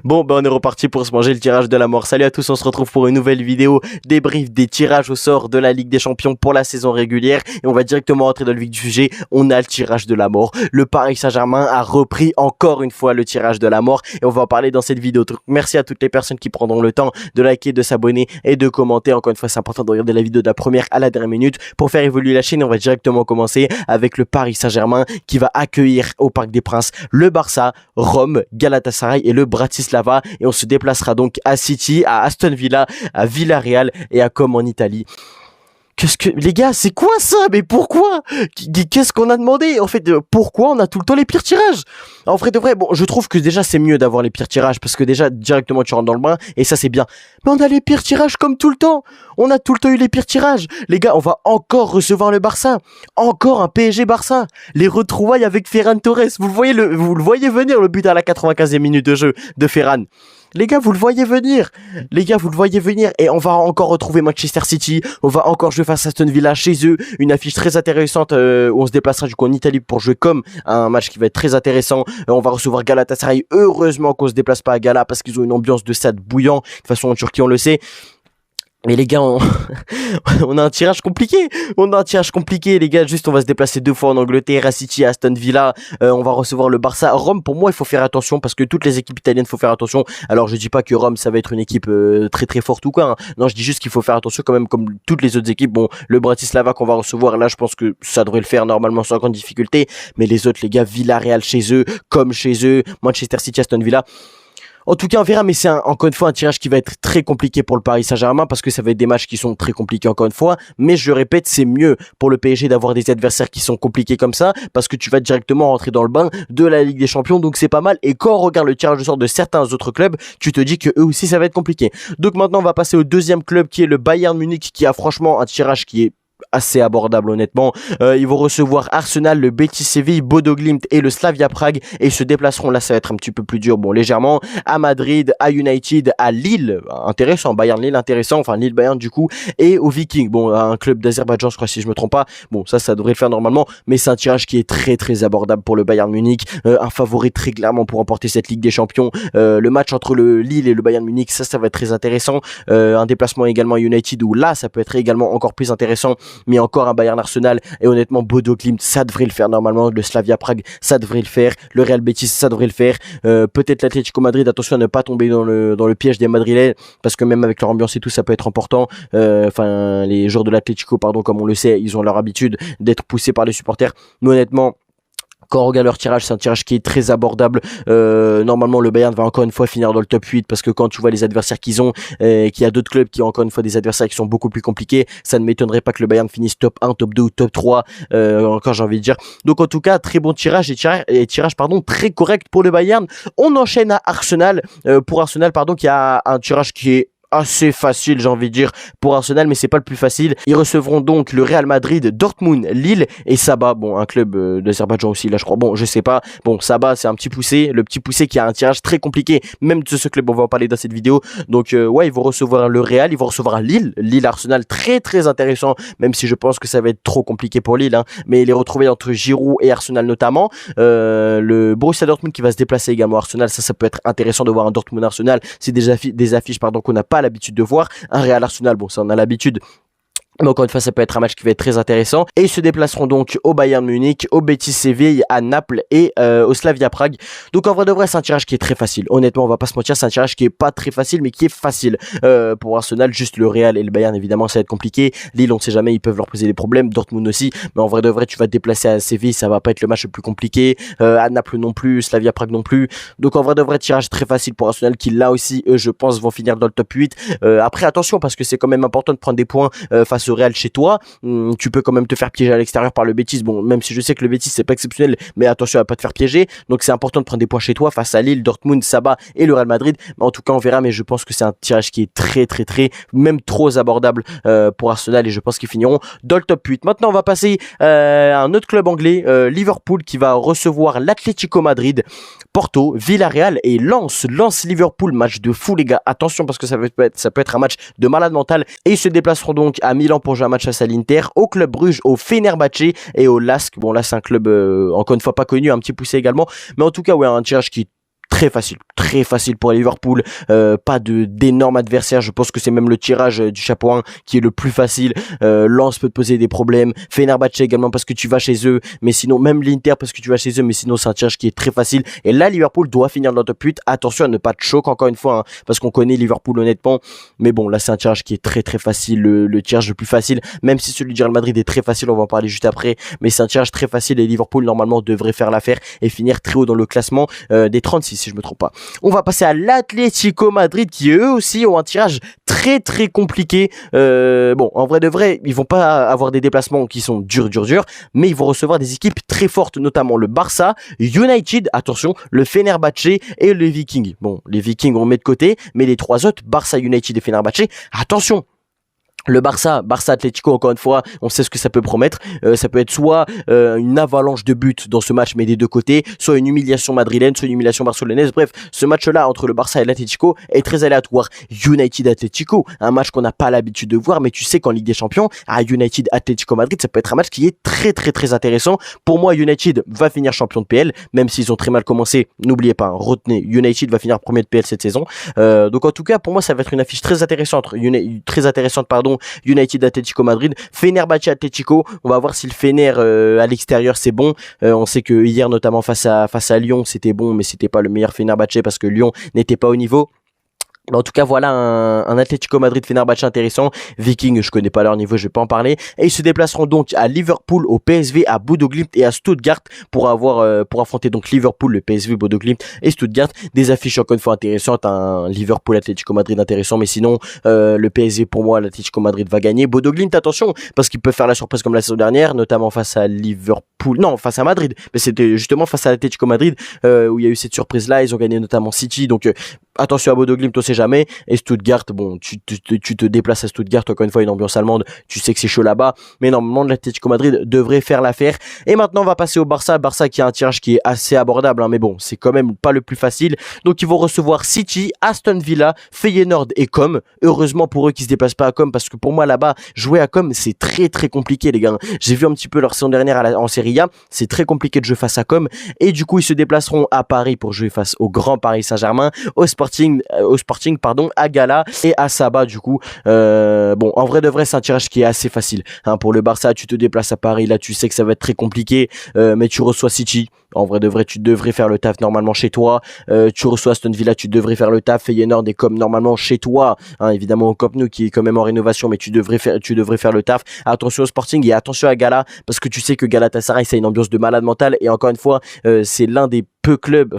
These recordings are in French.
Bon, on est reparti pour se manger le tirage de la mort. Salut à tous, on se retrouve pour une nouvelle vidéo débrief des tirages au sort de la Ligue des Champions pour la saison régulière. Et on va directement rentrer dans le vif du sujet. On a le tirage de la mort. Le Paris Saint-Germain a repris encore une fois le tirage de la mort. Et on va en parler dans cette vidéo. Donc, merci à toutes les personnes qui prendront le temps de liker, de s'abonner et de commenter. Encore une fois, c'est important de regarder la vidéo de la première à la dernière minute pour faire évoluer la chaîne. On va directement commencer avec le Paris Saint-Germain qui va accueillir au Parc des Princes le Barça, Rome, Galatasaray et le Bratislava. Et on se déplacera donc à City, à Aston Villa, à Villarreal et à Comme en Italie. Les gars, c'est quoi ça? Mais pourquoi? Qu'est-ce qu'on a demandé? En fait, pourquoi on a tout le temps les pires tirages? En vrai de vrai, bon, je trouve que déjà c'est mieux d'avoir les pires tirages parce que déjà directement tu rentres dans le bain et ça c'est bien. Mais on a les pires tirages comme tout le temps. On a tout le temps eu les pires tirages. Les gars, on va encore recevoir le Barça. Encore un PSG Barça. Les retrouvailles avec Ferran Torres. Vous le voyez venir le but à la 95e minute de jeu de Ferran. Les gars, vous le voyez venir. Et on va encore retrouver Manchester City. On va encore jouer face à Aston Villa chez eux. Une affiche très intéressante où on se déplacera du coup en Italie pour jouer comme un match qui va être très intéressant. On va recevoir Galatasaray. Heureusement qu'on se déplace pas à Gala parce qu'ils ont une ambiance de stade bouillant. De toute façon, en Turquie, on le sait. Mais les gars, on a un tirage compliqué. Les gars. Juste, on va se déplacer 2 fois en Angleterre, à City, à Aston Villa. On va recevoir le Barça. Rome, pour moi, il faut faire attention parce que toutes les équipes italiennes, faut faire attention. Alors, je dis pas que Rome, ça va être une équipe très très forte ou quoi. Hein. Non, je dis juste qu'il faut faire attention quand même, comme toutes les autres équipes. Bon, le Bratislava qu'on va recevoir, là, je pense que ça devrait le faire normalement sans grande difficulté. Mais les autres, les gars, Villarreal chez eux, comme chez eux, Manchester City, Aston Villa. En tout cas, on verra, mais c'est encore une fois un tirage qui va être très compliqué pour le Paris Saint-Germain parce que ça va être des matchs qui sont très compliqués encore une fois. Mais je répète, c'est mieux pour le PSG d'avoir des adversaires qui sont compliqués comme ça parce que tu vas directement rentrer dans le bain de la Ligue des Champions, donc c'est pas mal. Et quand on regarde le tirage de sort de certains autres clubs, tu te dis que eux aussi ça va être compliqué. Donc maintenant, on va passer au deuxième club qui est le Bayern Munich qui a franchement un tirage qui est assez abordable honnêtement. Ils vont recevoir Arsenal, le Betis Séville, Bodo Glimt et le Slavia Prague et ils se déplaceront, là ça va être un petit peu plus dur, bon légèrement, à Madrid, à United, à Lille, intéressant, Bayern Lille intéressant, enfin Lille Bayern du coup, et au Viking, bon un club d'Azerbaïdjan je crois si je me trompe pas, bon ça devrait le faire normalement, mais c'est un tirage qui est très très abordable pour le Bayern Munich, un favori très clairement pour remporter cette Ligue des Champions. Le match entre le Lille et le Bayern Munich, ça va être très intéressant, un déplacement également à United où là ça peut être également encore plus intéressant. Mais encore un Bayern Arsenal et honnêtement Bodo Glimt ça devrait le faire normalement, le Slavia Prague ça devrait le faire, le Real Betis ça devrait le faire, peut-être l'Atlético Madrid, attention à ne pas tomber dans le piège des Madrilènes parce que même avec leur ambiance et tout ça peut être important, enfin les joueurs de l'Atlético pardon comme on le sait ils ont leur habitude d'être poussés par les supporters, mais honnêtement quand on regarde leur tirage, c'est un tirage qui est très abordable. Normalement, le Bayern va encore une fois finir dans le top 8 parce que quand tu vois les adversaires qu'ils ont, qu'il y a d'autres clubs qui ont encore une fois des adversaires qui sont beaucoup plus compliqués, ça ne m'étonnerait pas que le Bayern finisse top 1, top 2 ou top 3, encore j'ai envie de dire. Donc en tout cas, très bon tirage et tirage pardon, très correct pour le Bayern. On enchaîne à Arsenal, pour Arsenal pardon, qui a un tirage qui est assez facile j'ai envie de dire pour Arsenal, mais c'est pas le plus facile. Ils recevront donc le Real Madrid, Dortmund, Lille et Sabah, bon un club d'Azerbaïdjan aussi là je crois, bon je sais pas, bon Sabah c'est un petit poussé, le petit poussé qui a un tirage très compliqué, même de ce club on va en parler dans cette vidéo. Donc ouais, ils vont recevoir le Real, ils vont recevoir Lille Arsenal, très très intéressant, même si je pense que ça va être trop compliqué pour Lille, hein. Mais les retrouver entre Giroud et Arsenal notamment, le Borussia Dortmund qui va se déplacer également à Arsenal, ça peut être intéressant de voir un Dortmund Arsenal, c'est des affiches pardon qu'on n'a pas l'habitude de voir. Un Real Arsenal, bon ça on a l'habitude, mais encore une fois ça peut être un match qui va être très intéressant. Et ils se déplaceront donc au Bayern Munich, au Betis Séville, à Naples et au Slavia Prague. Donc en vrai de vrai c'est un tirage qui est très facile, honnêtement on va pas se mentir, c'est un tirage qui est pas très facile mais qui est facile pour Arsenal. Juste le Real et le Bayern évidemment ça va être compliqué, Lille on ne sait jamais, ils peuvent leur poser des problèmes, Dortmund aussi, mais en vrai de vrai tu vas te déplacer à Séville, ça va pas être le match le plus compliqué, à Naples non plus, Slavia Prague non plus. Donc en vrai de vrai tirage très facile pour Arsenal qui là aussi je pense vont finir dans le top 8. Après attention parce que c'est quand même important de prendre des points face au Real chez toi, tu peux quand même te faire piéger à l'extérieur par le Betis, bon même si je sais que le Betis c'est pas exceptionnel, mais attention à pas te faire piéger, donc c'est important de prendre des points chez toi face à Lille, Dortmund, Sabah et le Real Madrid. Mais en tout cas on verra, mais je pense que c'est un tirage qui est très même trop abordable pour Arsenal et je pense qu'ils finiront dans le top 8. Maintenant on va passer à un autre club anglais, Liverpool qui va recevoir l'Atlético Madrid, Porto, Villarreal et Lens Liverpool, match de fou les gars, attention parce que ça peut être un match de malade mental. Et ils se déplaceront donc à Milan pour jouer un match face à l'Inter, au Club Bruges, au Fenerbahçe et au LASK. Bon là c'est un club encore une fois pas connu, un petit poussé également, mais en tout cas ouais un tirage qui est très facile pour Liverpool, pas d'énormes adversaires, je pense que c'est même le tirage du chapeau 1 qui est le plus facile. Lens peut te poser des problèmes, Fenerbahçe également parce que tu vas chez eux, mais sinon même l'Inter parce que tu vas chez eux, mais sinon c'est un tirage qui est très facile, et là Liverpool doit finir dans le top 8, attention à ne pas te choquer encore une fois, hein, parce qu'on connaît Liverpool honnêtement, mais bon là c'est un tirage qui est très facile, le tirage le plus facile, même si celui du Real Madrid est très facile, on va en parler juste après, mais c'est un tirage très facile et Liverpool normalement devrait faire l'affaire et finir très haut dans le classement des 36 si je me trompe pas. On va passer à l'Atlético Madrid qui eux aussi ont un tirage très compliqué. Bon, en vrai de vrai, ils vont pas avoir des déplacements qui sont durs, mais ils vont recevoir des équipes très fortes, notamment le Barça, United, attention, le Fenerbahçe et le Viking. Bon, les Vikings on met de côté, mais les trois autres, Barça, United et Fenerbahçe, attention. Le Barça Atlético, encore une fois, on sait ce que ça peut promettre. Ça peut être soit une avalanche de buts dans ce match, mais des deux côtés, soit une humiliation madrilène, soit une humiliation barcelonaise. Bref, ce match-là entre le Barça et l'Atlético est très aléatoire. United Atlético, un match qu'on n'a pas l'habitude de voir, mais tu sais qu'en Ligue des Champions, à United Atlético Madrid, ça peut être un match qui est très intéressant. Pour moi, United va finir champion de PL, même s'ils ont très mal commencé. N'oubliez pas, retenez, United va finir premier de PL cette saison. Donc en tout cas, pour moi, ça va être une affiche très intéressante, United Atlético Madrid, Fenerbahçe Atlético. On va voir si le Fener à l'extérieur c'est bon. On sait que hier notamment face à Lyon c'était bon, mais c'était pas le meilleur Fenerbahçe parce que Lyon n'était pas au niveau. En tout cas, voilà un Atlético Madrid Fenerbahçe intéressant. Viking, je connais pas leur niveau, je vais pas en parler. Et ils se déplaceront donc à Liverpool, au PSV, à Bodo Glimt et à Stuttgart pour affronter donc Liverpool, le PSV, Bodo Glimt et Stuttgart. Des affiches encore une fois intéressantes, un Liverpool Atlético Madrid intéressant, mais sinon le PSV pour moi, l'Atlético Madrid va gagner. Bodo Glimt, attention, parce qu'il peut faire la surprise comme la saison dernière, notamment face à face à Madrid. Mais c'était justement face à l'Atlético Madrid où il y a eu cette surprise là. Ils ont gagné notamment City, donc attention à Bodo Glimt, on sait jamais. Et Stuttgart, bon, tu te déplaces à Stuttgart, encore une fois, une ambiance allemande, tu sais que c'est chaud là-bas, mais normalement, l'Atlético Madrid devrait faire l'affaire. Et maintenant, on va passer au Barça qui a un tirage qui est assez abordable, hein, mais bon, c'est quand même pas le plus facile. Donc, ils vont recevoir City, Aston Villa, Feyenoord et Com. Heureusement pour eux qui se déplacent pas à Com, parce que pour moi, là-bas, jouer à Com, c'est très compliqué, les gars. J'ai vu un petit peu leur saison dernière en Serie A, c'est très compliqué de jouer face à Com. Et du coup, ils se déplaceront à Paris pour jouer face au Grand Paris Saint-Germain, au Sporting, à Gala et à Saba du coup. Bon, en vrai de vrai, c'est un tirage qui est assez facile. Hein, pour le Barça, tu te déplaces à Paris, là tu sais que ça va être très compliqué, mais tu reçois City. En vrai de vrai, tu devrais faire le taf normalement chez toi. Tu reçois Aston Villa, tu devrais faire le taf. Feyenoord est comme normalement chez toi. Hein, évidemment au Camp Nou qui est quand même en rénovation, mais tu devrais faire le taf. Attention au Sporting et attention à Gala, parce que tu sais que Galatasaray, c'est une ambiance de malade mental. Et encore une fois, c'est l'un des clubs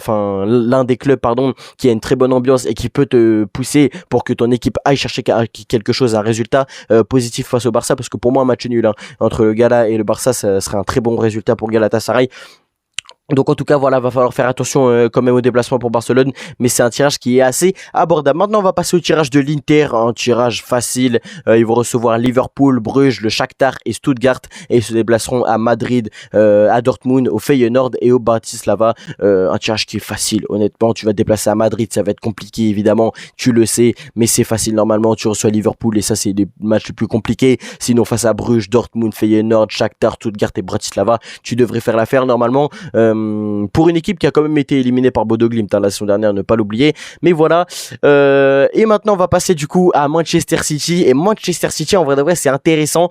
qui a une très bonne ambiance et qui peut te pousser pour que ton équipe aille chercher quelque chose, un résultat positif face au Barça, parce que pour moi un match nul entre le Gala et le Barça, ça serait un très bon résultat pour Galatasaray. Donc en tout cas voilà, va falloir faire attention quand même au déplacement pour Barcelone, mais c'est un tirage qui est assez abordable. Maintenant on va passer au tirage de l'Inter, un tirage facile. Ils vont recevoir Liverpool, Bruges, le Shakhtar et Stuttgart, et ils se déplaceront à Madrid, à Dortmund, au Feyenoord et au Bratislava. Un tirage qui est facile, honnêtement. Tu vas te déplacer à Madrid, ça va être compliqué évidemment, tu le sais, mais c'est facile normalement. Tu reçois Liverpool et ça c'est les matchs les plus compliqués. Sinon face à Bruges, Dortmund, Feyenoord, Shakhtar, Stuttgart et Bratislava, tu devrais faire l'affaire normalement. Pour une équipe qui a quand même été éliminée par Bodo Glimt la saison dernière, ne pas l'oublier. Mais voilà. Et maintenant on va passer du coup à Manchester City. Et Manchester City, en vrai de vrai, c'est intéressant.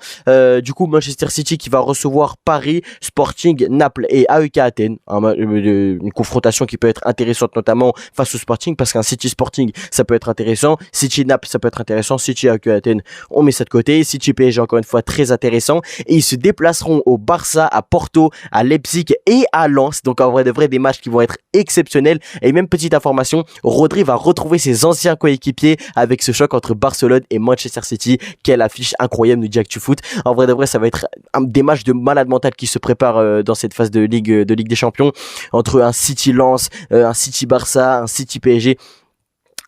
Du coup Manchester City qui va recevoir Paris, Sporting, Naples et AEK Athènes. Une confrontation qui peut être intéressante, notamment face au Sporting, parce qu'un City Sporting ça peut être intéressant. City Naples ça peut être intéressant. City AEK Athènes, on met ça de côté. City PSG encore une fois très intéressant. Et ils se déplaceront au Barça, à Porto, à Leipzig et à Lens. Donc en vrai de vrai, des matchs qui vont être exceptionnels. Et même petite information, Rodri va retrouver ses anciens coéquipiers avec ce choc entre Barcelone et Manchester City. Quelle affiche incroyable, nous dit ActuFoot. En vrai de vrai, ça va être des matchs de malade mental qui se préparent dans cette phase de Ligue des Champions, entre un City Lens, un City Barça, un City PSG.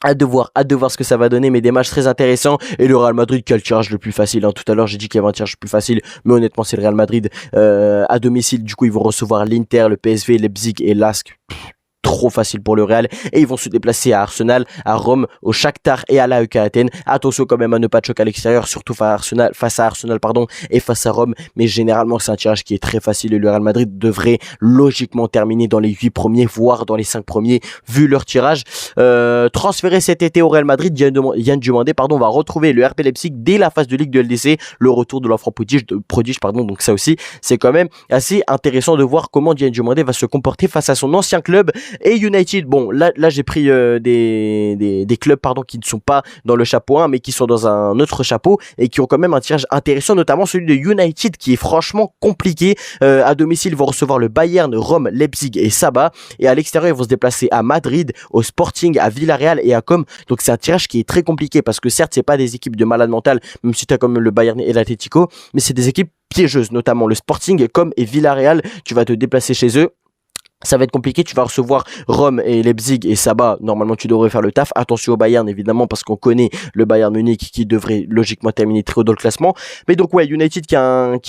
Hâte de voir ce que ça va donner, mais des matchs très intéressants. Et le Real Madrid qui a le tirage le plus facile, hein. Tout à l'heure j'ai dit qu'il y avait un tirage plus facile, mais honnêtement c'est le Real Madrid à domicile. Du coup ils vont recevoir l'Inter, le PSV, Leipzig et Lask. trop facile pour le Real. Et ils vont se déplacer à Arsenal, à Rome, au Shakhtar et à l'AEK Athènes. Attention quand même à ne pas choquer à l'extérieur, surtout face à Arsenal et face à Rome. Mais généralement, c'est un tirage qui est très facile et le Real Madrid devrait logiquement terminer dans les 8 premiers, voire dans les 5 premiers, vu leur tirage. Transféré cet été au Real Madrid, Yann Diomandé, va retrouver le RB Leipzig dès la phase de Ligue de LDC, le retour de l'enfant prodige, donc ça aussi, c'est quand même assez intéressant de voir comment Yann Diomandé va se comporter face à son ancien club et United. Bon, là j'ai pris des clubs qui ne sont pas dans le chapeau 1, mais qui sont dans un autre chapeau et qui ont quand même un tirage intéressant, notamment celui de United, qui est franchement compliqué. À domicile, ils vont recevoir le Bayern, Rome, Leipzig et Saba, et à l'extérieur, ils vont se déplacer à Madrid, au Sporting, à Villarreal et à Com. Donc c'est un tirage qui est très compliqué parce que certes, c'est pas des équipes de malade mental, même si tu as comme le Bayern et l'Atlético, mais c'est des équipes piégeuses, notamment le Sporting, Com et Villarreal. Tu vas te déplacer chez eux. Ça va être compliqué, tu vas recevoir Rome et Leipzig et Saba, normalement tu devrais faire le taf. Attention au Bayern évidemment parce qu'on connaît le Bayern Munich qui devrait logiquement terminer très haut dans le classement. Mais donc ouais, United qui a un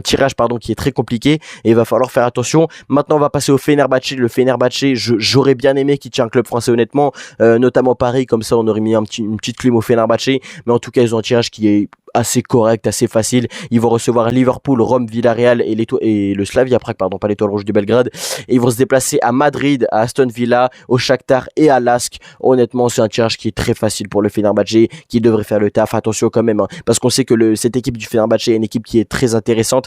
tirage qui est très compliqué et il va falloir faire attention. Maintenant on va passer au Fenerbahçe. Le Fenerbahçe, j'aurais bien aimé qu'il tient un club français honnêtement, notamment Paris, comme ça on aurait mis une petite clim au Fenerbahçe. Mais en tout cas ils ont un tirage qui est assez correct, assez facile. Ils vont recevoir Liverpool, Rome, Villarreal et le Slavia Prague, pas l'Étoile Rouge de Belgrade. Et ils vont se déplacer à Madrid, à Aston Villa, au Shakhtar et à Lask. Honnêtement, c'est un tirage qui est très facile pour le Fenerbahçe, qui devrait faire le taf. Attention quand même, parce qu'on sait que cette équipe du Fenerbahçe est une équipe qui est très intéressante.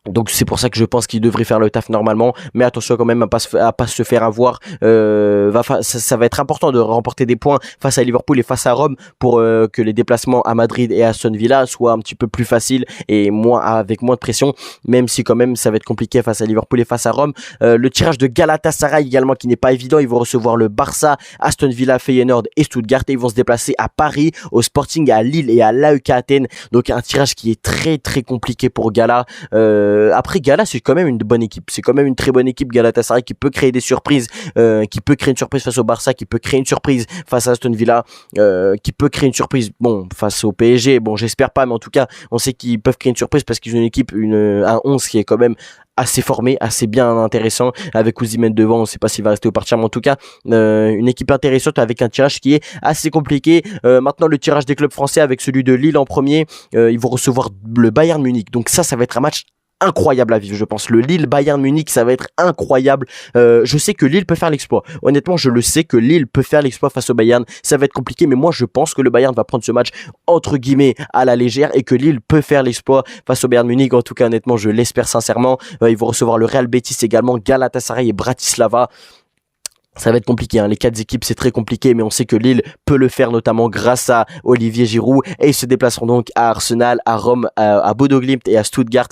Donc c'est pour ça que je pense qu'il devrait faire le taf normalement, mais attention quand même à pas se faire avoir. Ça va être important de remporter des points face à Liverpool et face à Rome pour que les déplacements à Madrid et à Aston Villa soient un petit peu plus faciles et avec moins de pression, même si quand même ça va être compliqué face à Liverpool et face à Rome. Le tirage de Galatasaray également qui n'est pas évident. Ils vont recevoir le Barça, Aston Villa, Feyenoord et Stuttgart, et ils vont se déplacer à Paris, au Sporting, à Lille et à l'AEK Athènes. Donc un tirage qui est très très compliqué pour Gala. Après Gala, c'est quand même une bonne équipe, c'est quand même une très bonne équipe, Galatasaray, qui peut créer des surprises, qui peut créer une surprise face au Barça, qui peut créer une surprise face à Aston Villa, qui peut créer une surprise face au PSG. Bon, j'espère pas, mais en tout cas on sait qu'ils peuvent créer une surprise parce qu'ils ont une équipe, un 11 qui est quand même assez formé, assez bien intéressant, avec Osimhen devant. On sait pas s'il va rester au partir, mais en tout cas une équipe intéressante avec un tirage qui est assez compliqué. Maintenant le tirage des clubs français avec celui de Lille en premier. Ils vont recevoir le Bayern Munich, donc ça va être un match incroyable à vivre, je pense. Le Lille Bayern Munich, ça va être incroyable. Je sais que Lille peut faire l'exploit. Honnêtement, je le sais que Lille peut faire l'exploit face au Bayern. Ça va être compliqué, mais moi je pense que le Bayern va prendre ce match entre guillemets à la légère et que Lille peut faire l'exploit face au Bayern Munich. En tout cas, honnêtement, je l'espère sincèrement. Ils vont recevoir le Real Betis également, Galatasaray et Bratislava. Ça va être compliqué, hein. Les 4 équipes c'est très compliqué, mais on sait que Lille peut le faire notamment grâce à Olivier Giroud, et ils se déplaceront donc à Arsenal, à Rome, à Bodo Glimt et à Stuttgart.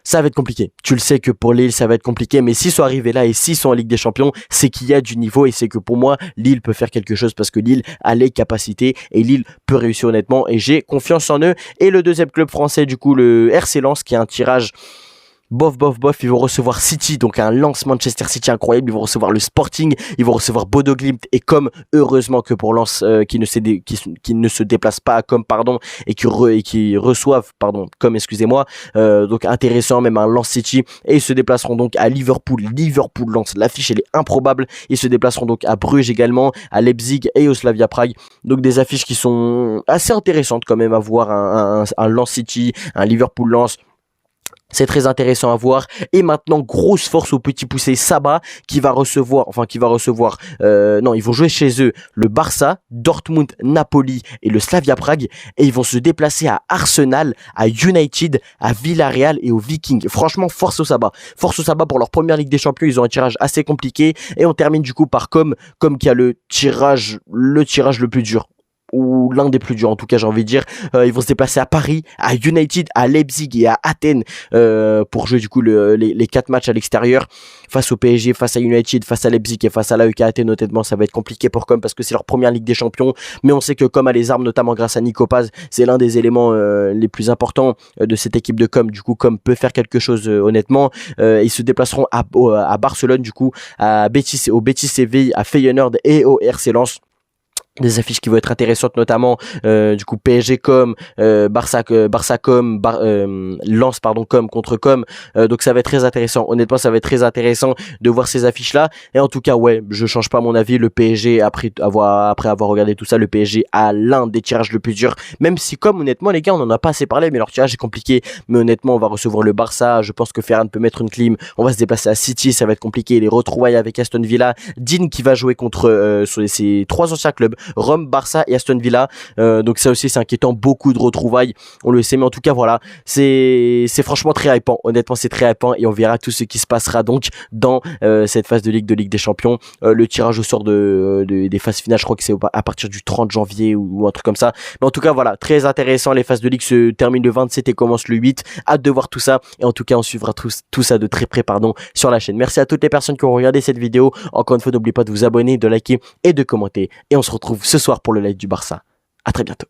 Ça va être compliqué. Tu le sais que pour Lille, ça va être compliqué, mais s'ils sont arrivés là et s'ils sont en Ligue des Champions, c'est qu'il y a du niveau et c'est que pour moi, Lille peut faire quelque chose parce que Lille a les capacités et Lille peut réussir honnêtement et j'ai confiance en eux. Et le deuxième club français, du coup, le RC Lens, qui a un tirage bof, ils vont recevoir City, donc un Lens Manchester City incroyable. Ils vont recevoir le Sporting, ils vont recevoir Bodo Glimt et Com. Heureusement que pour Lens qui ne se déplace pas à Com, et qui reçoivent Com, excusez-moi. Donc intéressant, même un Lens City, et ils se déplaceront donc à Liverpool Lens. L'affiche elle est improbable. Ils se déplaceront donc à Bruges également, à Leipzig et au Slavia Prague. Donc des affiches qui sont assez intéressantes quand même à voir, un Lens City, un Liverpool Lens. C'est très intéressant à voir. Et maintenant, grosse force au petit poussé Saba, ils vont jouer chez eux le Barça, Dortmund, Napoli et le Slavia Prague, et ils vont se déplacer à Arsenal, à United, à Villarreal et au Viking. Franchement, force au Saba pour leur première Ligue des Champions. Ils ont un tirage assez compliqué, et on termine du coup par Com qui a le tirage le plus dur, ou l'un des plus durs en tout cas, j'ai envie de dire. Ils vont se déplacer à Paris, à United, à Leipzig et à Athènes pour jouer du coup les 4 matchs à l'extérieur, face au PSG, face à United, face à Leipzig et face à l'AEK Athènes. Honnêtement, ça va être compliqué pour Com parce que c'est leur première Ligue des Champions, mais on sait que Com a les armes, notamment grâce à Nico Paz. C'est l'un des éléments les plus importants de cette équipe de Com. Du coup, Com peut faire quelque chose honnêtement. Ils se déplaceront à Barcelone, du coup, au Betis Séville, à Feyenoord et au RC Lens. des affiches qui vont être intéressantes, notamment du coup PSG com, Barça com, Lens pardon com contre com, donc ça va être très intéressant. Honnêtement, ça va être très intéressant de voir ces affiches là. Et en tout cas, ouais, je change pas mon avis. Le PSG, après avoir regardé tout ça, le PSG a l'un des tirages le plus dur. Même si, comme honnêtement les gars, on en a pas assez parlé, mais leur tirage est compliqué. Mais honnêtement, on va recevoir le Barça. Je pense que Ferran peut mettre une clim. On va se déplacer à City, ça va être compliqué. Les retrouvailles avec Aston Villa, Dean qui va jouer contre ses 3 anciens clubs, Rome, Barça et Aston Villa, donc ça aussi c'est inquiétant, beaucoup de retrouvailles, on le sait, mais en tout cas voilà, c'est franchement très hypant, honnêtement c'est très hypant, et on verra tout ce qui se passera donc dans cette phase de Ligue des Champions. Le tirage au sort des phases finales, je crois que c'est à partir du 30 janvier ou un truc comme ça, mais en tout cas voilà, très intéressant. Les phases de Ligue se terminent le 27 et commencent le 8, hâte de voir tout ça, et en tout cas on suivra tout ça de très près sur la chaîne. Merci à toutes les personnes qui ont regardé cette vidéo. Encore une fois, n'oubliez pas de vous abonner, de liker et de commenter, et on se retrouve ce soir pour le live du Barça. À très bientôt.